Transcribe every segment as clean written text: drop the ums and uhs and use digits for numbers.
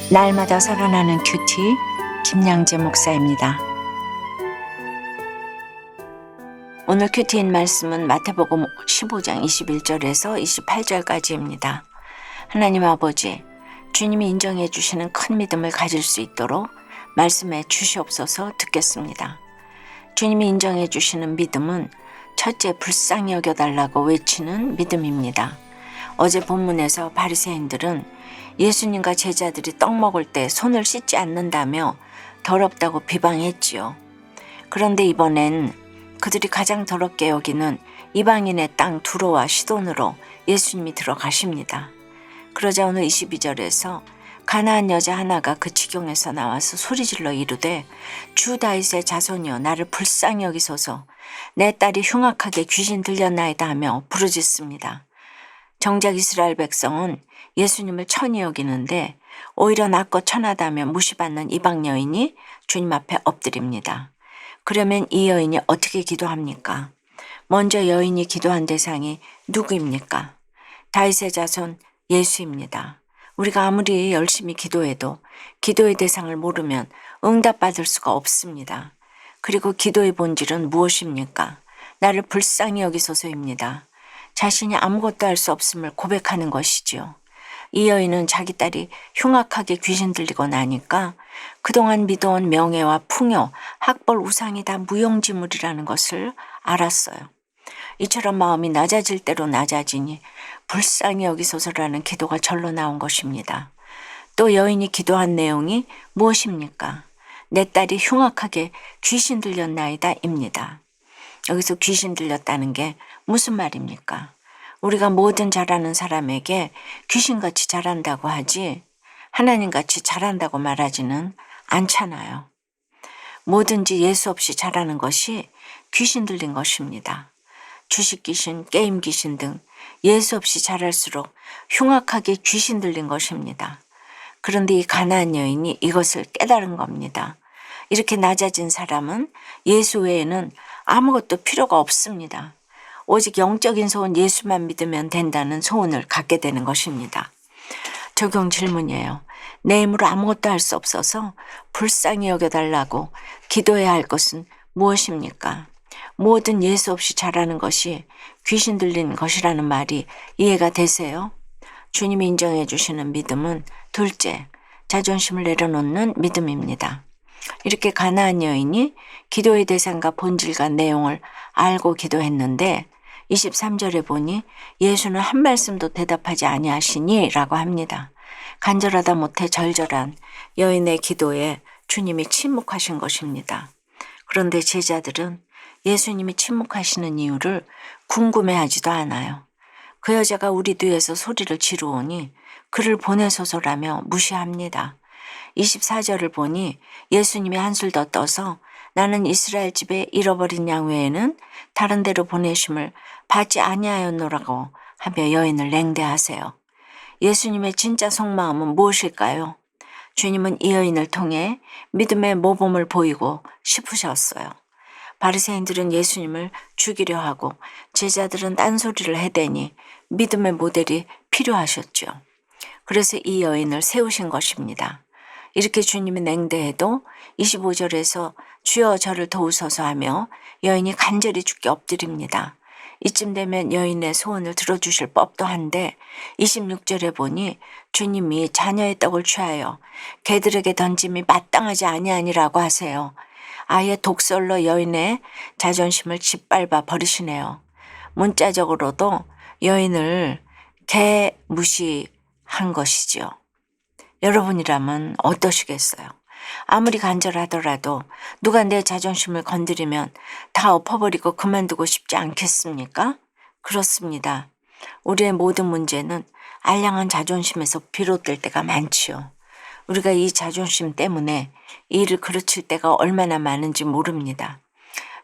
날마다 살아나는 큐티 김양재 목사입니다. 오늘 큐티인 말씀은 마태복음 15장 21절에서 28절까지입니다. 하나님 아버지, 주님이 인정해 주시는 큰 믿음을 가질 수 있도록 말씀해 주시옵소서. 듣겠습니다. 주님이 인정해 주시는 믿음은 첫째, 불쌍히 여겨달라고 외치는 믿음입니다. 어제 본문에서 바리새인들은 예수님과 제자들이 떡 먹을 때 손을 씻지 않는다며 더럽다고 비방했지요. 그런데 이번엔 그들이 가장 더럽게 여기는 이방인의 땅 두로와 시돈으로 예수님이 들어가십니다. 그러자 오늘 22절에서 가나안 여자 하나가 그 지경에서 나와서 소리질러 이르되 주 다윗의 자손이여 나를 불쌍히 여기소서, 내 딸이 흉악하게 귀신 들렸나이다 하며 부르짖습니다. 정작 이스라엘 백성은 예수님을 천히 여기는데 오히려 낮고 천하다며 무시받는 이방 여인이 주님 앞에 엎드립니다. 그러면 이 여인이 어떻게 기도합니까? 먼저 여인이 기도한 대상이 누구입니까? 다윗의 자손 예수입니다. 우리가 아무리 열심히 기도해도 기도의 대상을 모르면 응답받을 수가 없습니다. 그리고 기도의 본질은 무엇입니까? 나를 불쌍히 여기소서입니다. 자신이 아무것도 할 수 없음을 고백하는 것이지요. 이 여인은 자기 딸이 흉악하게 귀신 들리고 나니까 그동안 믿어온 명예와 풍요, 학벌, 우상이 다 무용지물이라는 것을 알았어요. 이처럼 마음이 낮아질 대로 낮아지니 불쌍히 여기소서라는 기도가 절로 나온 것입니다. 또 여인이 기도한 내용이 무엇입니까? 내 딸이 흉악하게 귀신 들렸나이다 입니다. 여기서 귀신 들렸다는 게 무슨 말입니까? 우리가 뭐든 잘하는 사람에게 귀신같이 잘한다고 하지 하나님같이 잘한다고 말하지는 않잖아요. 뭐든지 예수 없이 잘하는 것이 귀신 들린 것입니다. 주식 귀신, 게임 귀신 등 예수 없이 잘할수록 흉악하게 귀신 들린 것입니다. 그런데 이 가나안 여인이 이것을 깨달은 겁니다. 이렇게 낮아진 사람은 예수 외에는 아무것도 필요가 없습니다. 오직 영적인 소원 예수만 믿으면 된다는 소원을 갖게 되는 것입니다. 적용 질문이에요. 내 힘으로 아무것도 할 수 없어서 불쌍히 여겨달라고 기도해야 할 것은 무엇입니까? 뭐든 예수 없이 잘하는 것이 귀신 들린 것이라는 말이 이해가 되세요? 주님이 인정해 주시는 믿음은 둘째, 자존심을 내려놓는 믿음입니다. 이렇게 가나안 여인이 기도의 대상과 본질과 내용을 알고 기도했는데 23절에 보니 예수는 한 말씀도 대답하지 아니하시니 라고 합니다. 간절하다 못해 절절한 여인의 기도에 주님이 침묵하신 것입니다. 그런데 제자들은 예수님이 침묵하시는 이유를 궁금해하지도 않아요. 그 여자가 우리 뒤에서 소리를 지르오니 그를 보내소서라며 무시합니다. 24절을 보니 예수님이 한술 더 떠서 나는 이스라엘 집에 잃어버린 양 외에는 다른 데로 보내심을 받지 아니하였노라고 하며 여인을 냉대하세요. 예수님의 진짜 속마음은 무엇일까요? 주님은 이 여인을 통해 믿음의 모범을 보이고 싶으셨어요. 바리새인들은 예수님을 죽이려 하고 제자들은 딴소리를 해대니 믿음의 모델이 필요하셨죠. 그래서 이 여인을 세우신 것입니다. 이렇게 주님이 냉대해도 25절에서 주여 저를 도우소서 하며 여인이 간절히 주께 엎드립니다. 이쯤 되면 여인의 소원을 들어주실 법도 한데 26절에 보니 주님이 자녀의 떡을 취하여 개들에게 던짐이 마땅하지 아니하니라고 하세요. 아예 독설로 여인의 자존심을 짓밟아 버리시네요. 문자적으로도 여인을 개 무시한 것이지요. 여러분이라면 어떠시겠어요? 아무리 간절하더라도 누가 내 자존심을 건드리면 다 엎어버리고 그만두고 싶지 않겠습니까? 그렇습니다. 우리의 모든 문제는 알량한 자존심에서 비롯될 때가 많지요. 우리가 이 자존심 때문에 일을 그르칠 때가 얼마나 많은지 모릅니다.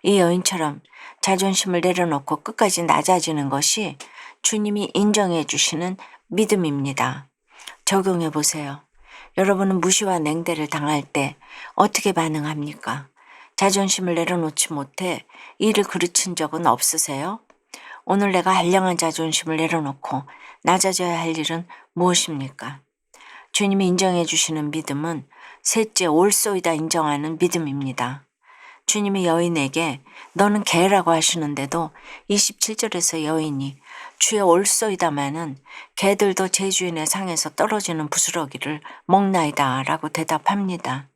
이 여인처럼 자존심을 내려놓고 끝까지 낮아지는 것이 주님이 인정해 주시는 믿음입니다. 적용해 보세요. 여러분은 무시와 냉대를 당할 때 어떻게 반응합니까? 자존심을 내려놓지 못해 일을 그르친 적은 없으세요? 오늘 내가 한량한 자존심을 내려놓고 낮아져야 할 일은 무엇입니까? 주님이 인정해 주시는 믿음은 셋째 올소이다 인정하는 믿음입니다. 주님이 여인에게 너는 개라고 하시는데도 27절에서 여인이 주의 올소이다마는 개들도 제 주인의 상에서 떨어지는 부스러기를 먹나이다 라고 대답합니다.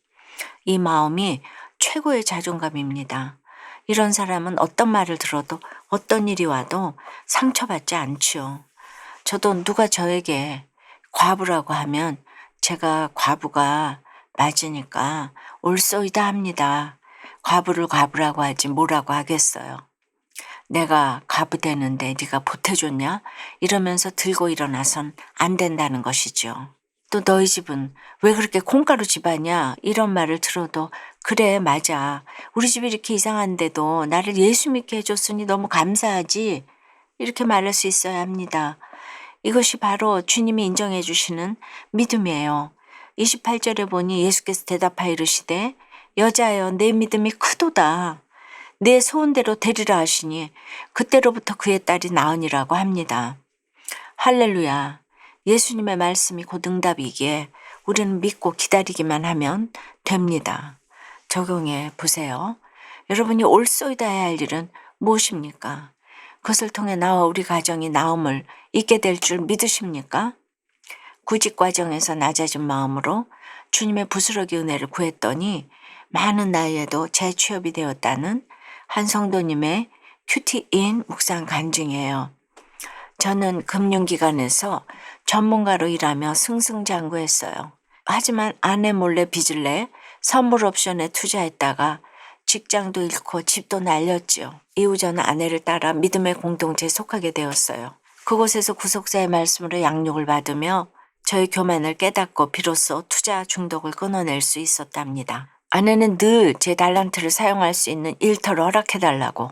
이 마음이 최고의 자존감입니다. 이런 사람은 어떤 말을 들어도 어떤 일이 와도 상처받지 않지요. 저도 누가 저에게 과부라고 하면 제가 과부가 맞으니까 올소이다 합니다. 과부를 과부라고 하지 뭐라고 하겠어요. 내가 과부 되는데 네가 보태줬냐? 이러면서 들고 일어나선 안 된다는 것이죠. 또 너희 집은 왜 그렇게 콩가루 집안이야? 이런 말을 들어도 그래 맞아. 우리 집이 이렇게 이상한데도 나를 예수 믿게 해줬으니 너무 감사하지. 이렇게 말할 수 있어야 합니다. 이것이 바로 주님이 인정해 주시는 믿음이에요. 28절에 보니 예수께서 대답하여 이르시되 여자여 내 믿음이 크도다. 내 소원대로 되리라 하시니 그때로부터 그의 딸이 나으니라고 합니다. 할렐루야. 예수님의 말씀이 곧 응답이기에 우리는 믿고 기다리기만 하면 됩니다. 적용해 보세요. 여러분이 올소이다 해야 할 일은 무엇입니까? 그것을 통해 나와 우리 가정이 나음을 잊게 될 줄 믿으십니까? 구직 과정에서 낮아진 마음으로 주님의 부스러기 은혜를 구했더니 많은 나이에도 재취업이 되었다는 한 성도님의 큐티인 묵상 간증이에요. 저는 금융기관에서 전문가로 일하며 승승장구했어요. 하지만 아내 몰래 빚을 내 선물 옵션에 투자했다가 직장도 잃고 집도 날렸지요. 이후 저는 아내를 따라 믿음의 공동체에 속하게 되었어요. 그곳에서 구속사의 말씀으로 양육을 받으며 저의 교만을 깨닫고 비로소 투자 중독을 끊어낼 수 있었답니다. 아내는 늘 제 달란트를 사용할 수 있는 일터를 허락해달라고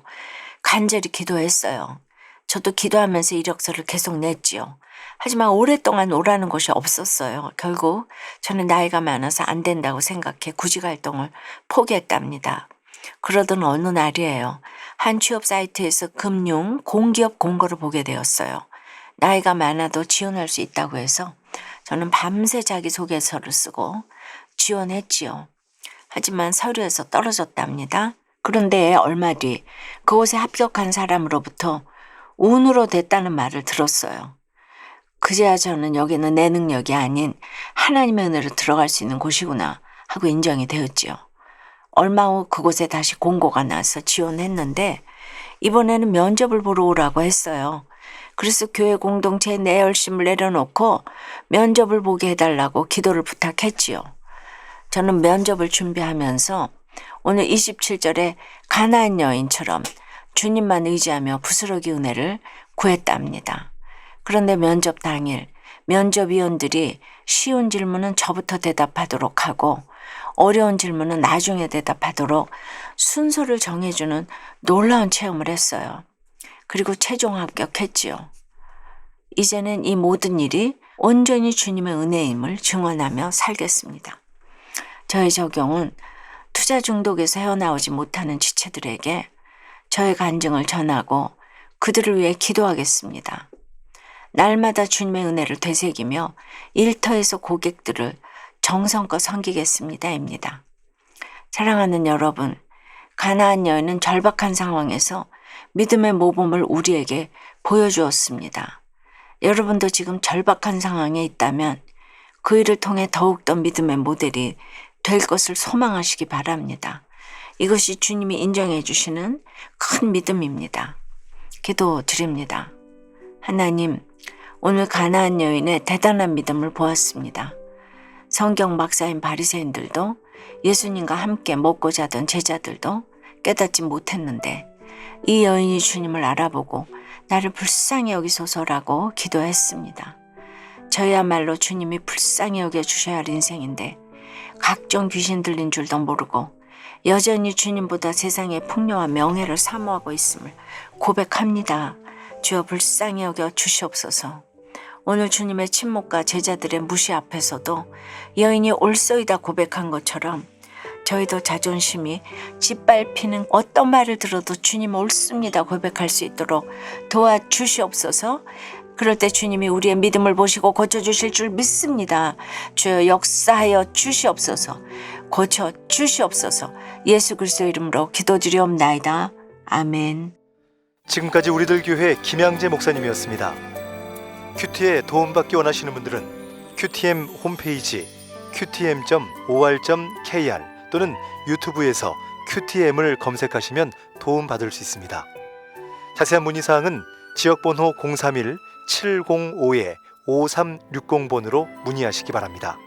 간절히 기도했어요. 저도 기도하면서 이력서를 계속 냈지요. 하지만 오랫동안 오라는 곳이 없었어요. 결국 저는 나이가 많아서 안 된다고 생각해 구직활동을 포기했답니다. 그러던 어느 날이에요. 한 취업 사이트에서 금융 공기업 공고를 보게 되었어요. 나이가 많아도 지원할 수 있다고 해서 저는 밤새 자기소개서를 쓰고 지원했지요. 하지만 서류에서 떨어졌답니다. 그런데 얼마 뒤 그곳에 합격한 사람으로부터 운으로 됐다는 말을 들었어요. 그제야 저는 여기는 내 능력이 아닌 하나님의 은혜로 들어갈 수 있는 곳이구나 하고 인정이 되었지요. 얼마 후 그곳에 다시 공고가 나서 지원했는데 이번에는 면접을 보러 오라고 했어요. 그래서 교회 공동체에 내 열심을 내려놓고 면접을 보게 해달라고 기도를 부탁했지요. 저는 면접을 준비하면서 오늘 27절에 가나안 여인처럼 주님만 의지하며 부스러기 은혜를 구했답니다. 그런데 면접 당일 면접위원들이 쉬운 질문은 저부터 대답하도록 하고 어려운 질문은 나중에 대답하도록 순서를 정해주는 놀라운 체험을 했어요. 그리고 최종 합격했지요. 이제는 이 모든 일이 온전히 주님의 은혜임을 증언하며 살겠습니다. 저의 적용은 투자 중독에서 헤어나오지 못하는 지체들에게 저의 간증을 전하고 그들을 위해 기도하겠습니다. 날마다 주님의 은혜를 되새기며 일터에서 고객들을 정성껏 섬기겠습니다입니다. 사랑하는 여러분, 가나안 여인은 절박한 상황에서 믿음의 모범을 우리에게 보여주었습니다. 여러분도 지금 절박한 상황에 있다면 그 일을 통해 더욱더 믿음의 모델이 될 것을 소망하시기 바랍니다. 이것이 주님이 인정해 주시는 큰 믿음입니다. 기도 드립니다. 하나님, 오늘 가나안 여인의 대단한 믿음을 보았습니다. 성경 박사인 바리새인들도 예수님과 함께 먹고 자던 제자들도 깨닫지 못했는데 이 여인이 주님을 알아보고 나를 불쌍히 여기소서라고 기도했습니다. 저야말로 주님이 불쌍히 여겨주셔야 할 인생인데 각종 귀신 들린 줄도 모르고 여전히 주님보다 세상의 풍요와 명예를 사모하고 있음을 고백합니다. 주여 불쌍히 여겨 주시옵소서. 오늘 주님의 침묵과 제자들의 무시 앞에서도 여인이 올소이다 고백한 것처럼 저희도 자존심이 짓밟히는 어떤 말을 들어도 주님 옳습니다 고백할 수 있도록 도와주시옵소서. 그럴 때 주님이 우리의 믿음을 보시고 고쳐주실 줄 믿습니다. 주여 역사하여 주시옵소서. 고쳐 주시옵소서. 예수 그리스도 이름으로 기도드리옵나이다. 아멘. 지금까지 우리들 교회 김양재 목사님이었습니다. 큐티에 도움받기 원하시는 분들은 큐티엠 홈페이지 qtm.or.kr 또는 유튜브에서 큐티엠을 검색하시면 도움받을 수 있습니다. 자세한 문의사항은 지역번호 031-705-5360번으로 문의하시기 바랍니다.